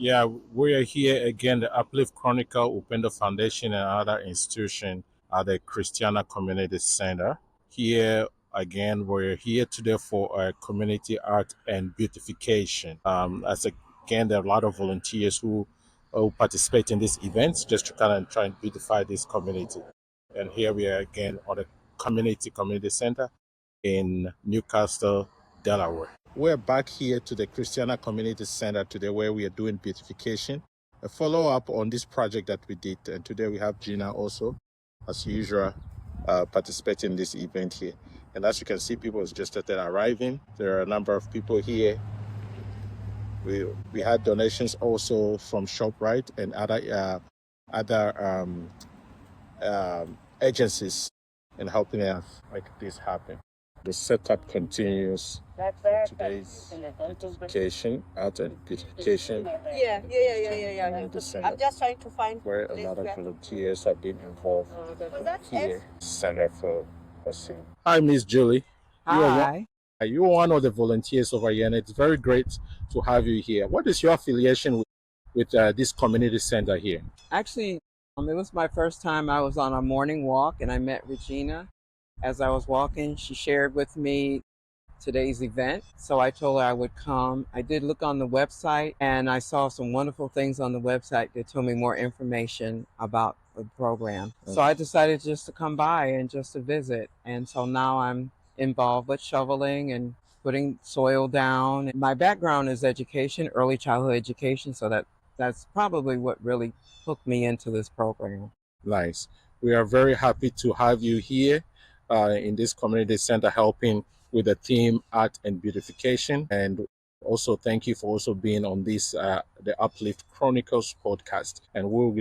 Yeah, we are here again, the Uplift Chronicle, Upendo Foundation, and other institution at the Christiana Community Center. Here again, we're here today for community art and beautification. Again, there are a lot of volunteers who participate in these events just to kind of try and beautify this community. And here we are again on the community center in Newcastle, Delaware. We're back here to the Christiana Community Center today where we are doing beautification, a follow-up on this project that we did. And today we have Gina also, as usual, participating in this event here. And as you can see, people just started arriving. There are a number of people here. We had donations also from ShopRite and other agencies in helping us make this happen. The setup continues for today's beautification, art and beautification. Yeah. I'm just trying to find where a lot of volunteers have been involved here. Center for Person. Hi, Miss Julie. Hi. You are one of the volunteers over here, and it's very great to have you here. What is your affiliation with this community center here? Actually, it was my first time I was on a morning walk, and I met Regina. As I was walking, she shared with me today's event, so I told her I would come. I did look on the website, and I saw some wonderful things on the website that told me more information about the program. So I decided just to come by and just to visit, and so now I'm involved with shoveling and putting soil down. My background is education, early childhood education, so that's probably what really hooked me into this program. Nice. We are very happy to have you here in this community center helping with the theme art and beautification. And also thank you for also being on this the Uplift Chronicles podcast. And we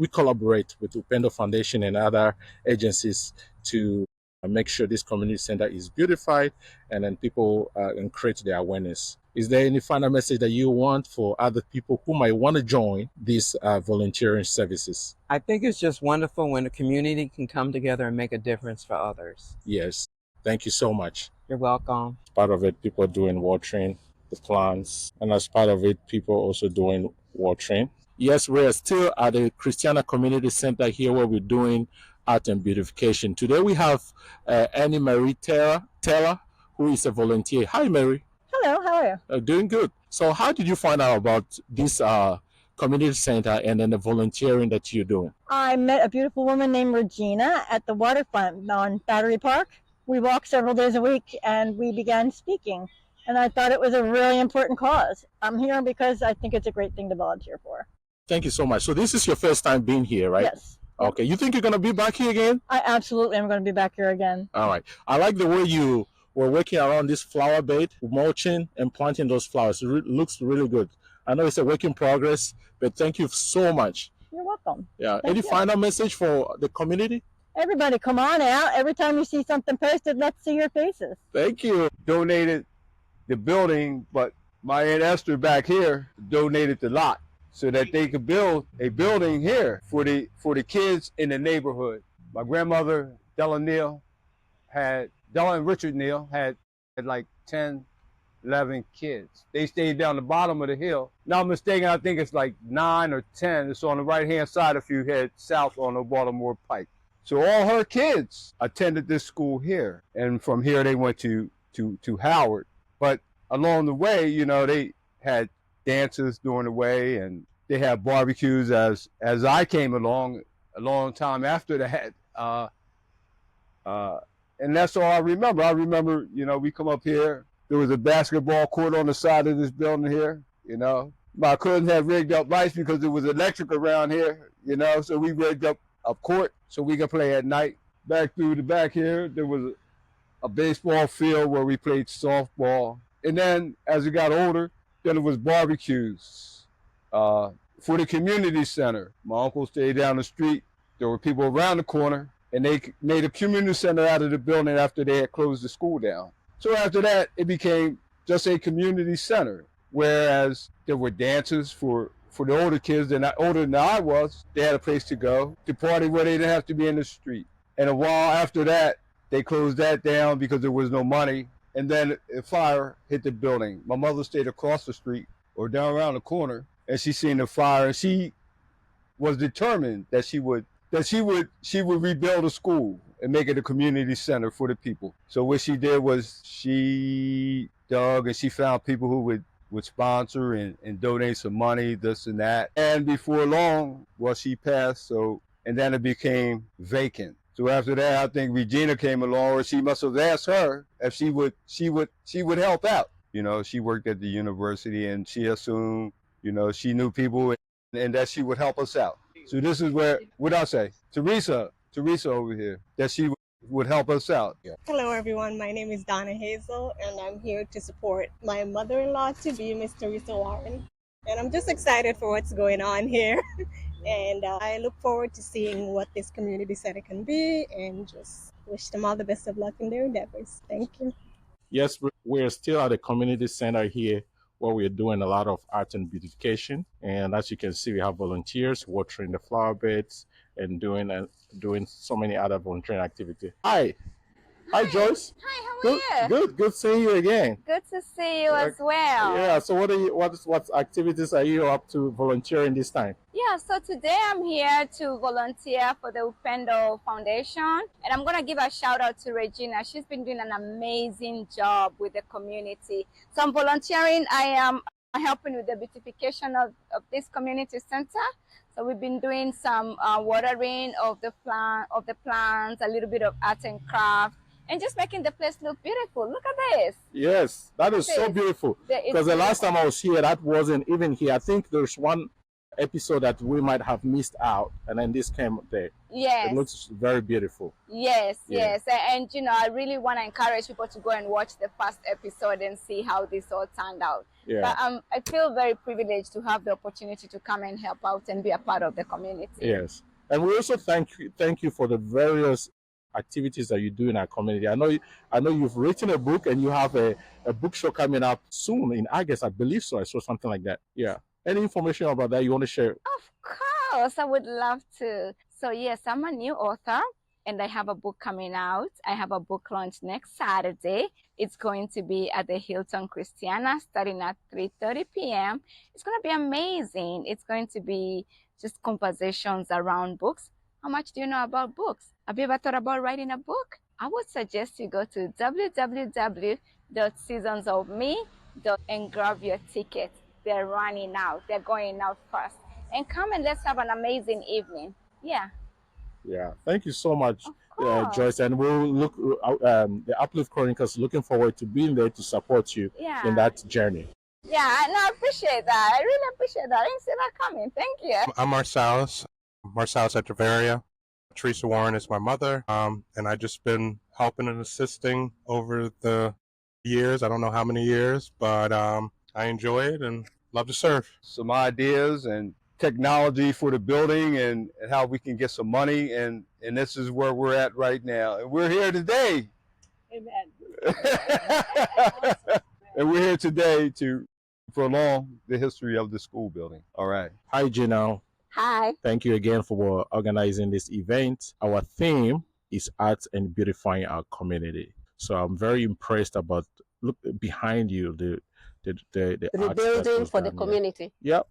collaborate with Upendo Foundation and other agencies to make sure this community center is beautified and then people and create their awareness. Is there any final message that you want for other people who might want to join these volunteering services? I think it's just wonderful when the community can come together and make a difference for others. Yes. Thank you so much. You're welcome. As part of it, people are doing watering the plants. And as part of it, people are also doing watering. Yes, we're still at the Christiana Community Center here where we're doing art and beautification. Today we have Annie Marie Taylor, who is a volunteer. Hi, Mary. Hello, how are you? Doing good. So how did you find out about this community center and then the volunteering that you're doing? I met a beautiful woman named Regina at the waterfront on Battery Park. We walk several days a week and we began speaking. And I thought it was a really important cause. I'm here because I think it's a great thing to volunteer for. Thank you so much. So this is your first time being here, right? Yes. Okay. You think you're going to be back here again? I absolutely am going to be back here again. All right. I like the way you were working around this flower bed, mulching and planting those flowers. It looks really good. I know it's a work in progress, but thank you so much. You're welcome. Yeah. Thank Any you. final message for the community? Everybody come on out. Every time you see something posted, let's see your faces. Thank you. Donated the building, but my Aunt Esther back here donated the lot so that they could build a building here for the kids in the neighborhood. My grandmother, Della and Richard Neal had like 10, 11 kids. They stayed down the bottom of the hill. Now I'm mistaken, I think it's like 9 or 10. It's on the right-hand side if you head south on the Baltimore Pike. So all her kids attended this school here. And from here they went to Howard. But along the way, you know, they had dances during the way and they had barbecues as I came along a long time after that. And that's all I remember. I remember, you know, we come up here. There was a basketball court on the side of this building here, you know. My cousin had rigged up lights because there was electric around here, you know, so we rigged up a court so we could play at night. Back through the back here, there was a baseball field where we played softball. And then as we got older, then it was barbecues for the community center. My uncle stayed down the street. There were people around the corner. And they made a community center out of the building after they had closed the school down. So after that, it became just a community center, whereas there were dances for the older kids, older than I was. They had a place to go, to party where they didn't have to be in the street. And a while after that, they closed that down because there was no money. And then a fire hit the building. My mother stayed across the street. or down around the corner, and she seen the fire, and she was determined that she would rebuild a school and make it a community center for the people. So what she did was she dug and she found people who would sponsor and donate some money, this and that. And before long, well, she passed. So, and then it became vacant. So after that, I think Regina came along, or she must have asked her if she would help out. You know, she worked at the university, and she assumed, you know, she knew people, and that she would help us out. So this is where, what I say, Teresa over here, that she would help us out. Yeah. Hello, everyone. My name is Donna Hazel, and I'm here to support my mother-in-law to be Miss Teresa Warren. And I'm just excited for what's going on here. And I look forward to seeing what this community center can be, and just wish them all the best of luck in their endeavors. Thank you. Yes, we're still at the community center here where we're doing a lot of art and beautification. And as you can see, we have volunteers watering the flower beds and doing so many other volunteering activities. Hi, Joyce. Hi, how Good, are you? good seeing you again. Good to see you as well. Yeah. So what activities are you up to volunteering this time? Yeah, so today I'm here to volunteer for the Upendo Foundation, and I'm going to give a shout out to Regina. She's been doing an amazing job with the community. So I'm volunteering. I am helping with the beautification of this community center. So we've been doing some watering of the plants, a little bit of art and craft, and just making the place look beautiful. Look at this. Yes, that is so beautiful. Because the last time I was here, that wasn't even here. I think there's one episode that we might have missed out, and then this came there. Yes. It looks very beautiful. Yes, yeah. Yes. And, you know, I really want to encourage people to go and watch the first episode and see how this all turned out. Yeah. But I feel very privileged to have the opportunity to come and help out and be a part of the community. Yes. And we also thank you for the various activities that you do in our community. I know you've written a book, and you have a book show coming up soon in August, I believe so. I saw something like that. Yeah. Any information about that you want to share? Of course, I would love to. So yes, I'm a new author, and I have a book coming out. I have a book launch next Saturday. It's going to be at the Hilton Christiana, starting at 3:30 p.m. It's going to be amazing. It's going to be just conversations around books. How much do you know about books? Have you ever thought about writing a book? I would suggest you go to www.seasonsofme.com and grab your ticket. They're running out. They're going out fast. And come and let's have an amazing evening. Yeah. Yeah. Thank you so much, Joyce. And we'll look, the Uplift Chronicles, looking forward to being there to support you in that journey. Yeah, and I appreciate that. I really appreciate that. I didn't see that coming. Thank you. I'm Marsalis Echeverria. Teresa Warren is my mother. And I've just been helping and assisting over the years. I don't know how many years, but I enjoy it and love to serve. Some ideas and technology for the building, and how we can get some money, and this is where we're at right now. And we're here today. Amen. And we're here today to prolong the history of the school building. All right. Hi, Janelle. Hi. Thank you again for organizing this event. Our theme is art and beautifying our community. So I'm very impressed about, look behind you, the rebuilding for the community. Yeah.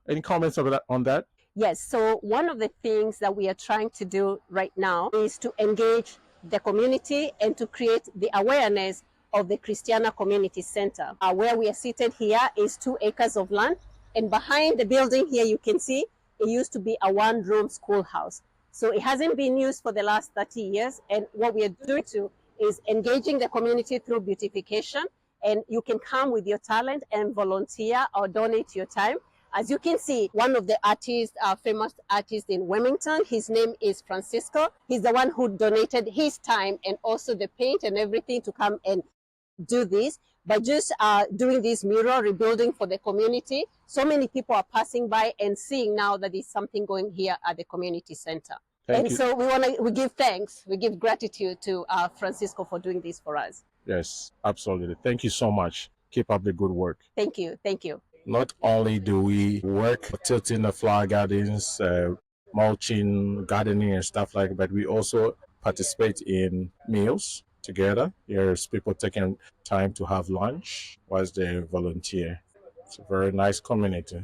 Any comments on that? Yes. So one of the things that we are trying to do right now is to engage the community and to create the awareness of the Christiana Community Center. Where we are seated here is 2 acres of land, and behind the building here you can see it used to be a one-room schoolhouse. So it hasn't been used for the last 30 years, and what we are doing is engaging the community through beautification. And you can come with your talent and volunteer or donate your time. As you can see, one of the artists, famous artists in Wilmington, his name is Francisco. He's the one who donated his time and also the paint and everything to come and do this. By just doing this mural rebuilding for the community, so many people are passing by and seeing now that there's something going here at the community center. So we give thanks, we give gratitude to Francisco for doing this for us. Yes, absolutely. Thank you so much. Keep up the good work. Thank you. Thank you. Not only do we work tilting the flower gardens, mulching, gardening and stuff like that, but we also participate in meals together. Here's people taking time to have lunch whilst they volunteer. It's a very nice community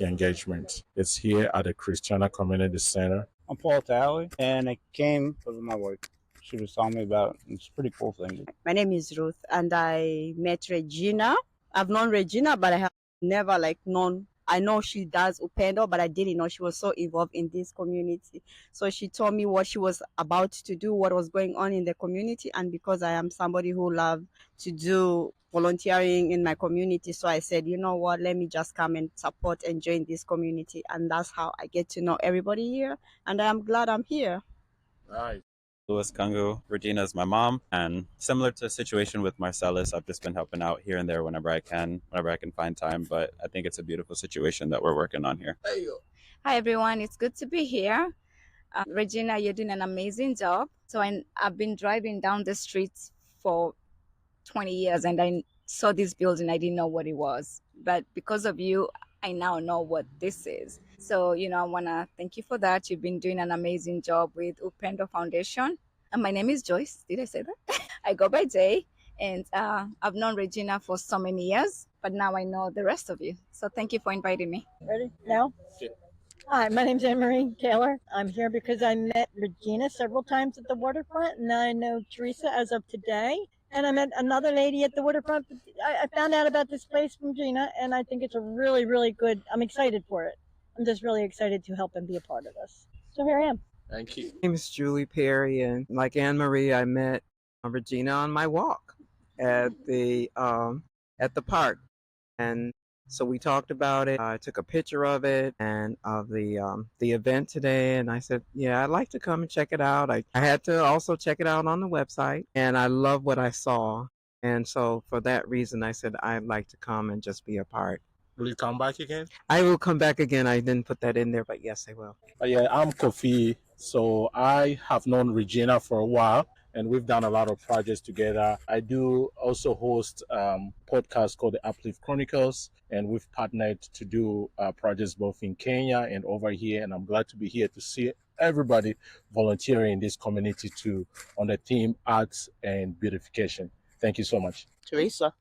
engagement. It's here at the Christiana Community Center. I'm Paul Talley, and I came because of my wife. She was telling me about it. It's a pretty cool thing. My name is Ruth, and I met Regina. I've known Regina, but I have never known. I know she does Upendo, but I didn't know she was so involved in this community. So she told me what she was about to do, what was going on in the community, and because I am somebody who loves to do volunteering in my community, so I said, you know what, let me just come and support and join this community, and that's how I get to know everybody here, and I'm glad I'm here. Right. Louis Kungu. Regina is my mom, and similar to the situation with Marcellus, I've just been helping out here and there whenever I can find time. But I think it's a beautiful situation that we're working on here. Hi everyone, it's good to be here. Regina, you're doing an amazing job. So I've been driving down the streets for 20 years and I saw this building. I didn't know what it was, but because of you, I now know what this is. So, I want to thank you for that. You've been doing an amazing job with Upendo Foundation. And my name is Joyce. Did I say that? I go by Jay. And I've known Regina for so many years, but now I know the rest of you. So thank you for inviting me. Ready? Now? Yeah. Hi, my name's Anne-Marie Taylor. I'm here because I met Regina several times at the waterfront, and I know Teresa as of today. And I met another lady at the waterfront. I found out about this place from Gina, and I think it's a really, really good. I'm excited for it. I'm just really excited to help and be a part of this. So here I am. Thank you. My name is Julie Perry, and like Anne Marie, I met Regina on my walk at the park, and so we talked about it. I took a picture of it and of the event today, and I said, yeah, I'd like to come and check it out. I had to also check it out on the website, and I love what I saw, and so for that reason, I said I'd like to come and just be a part. Will you come back again? I will come back again. I didn't put that in there, but yes, I will. Yeah, I'm Kofi. So I have known Regina for a while, and we've done a lot of projects together. I do also host a podcast called the Uplift Chronicles, and we've partnered to do projects both in Kenya and over here. And I'm glad to be here to see everybody volunteering in this community too on the theme arts and beautification. Thank you so much. Teresa.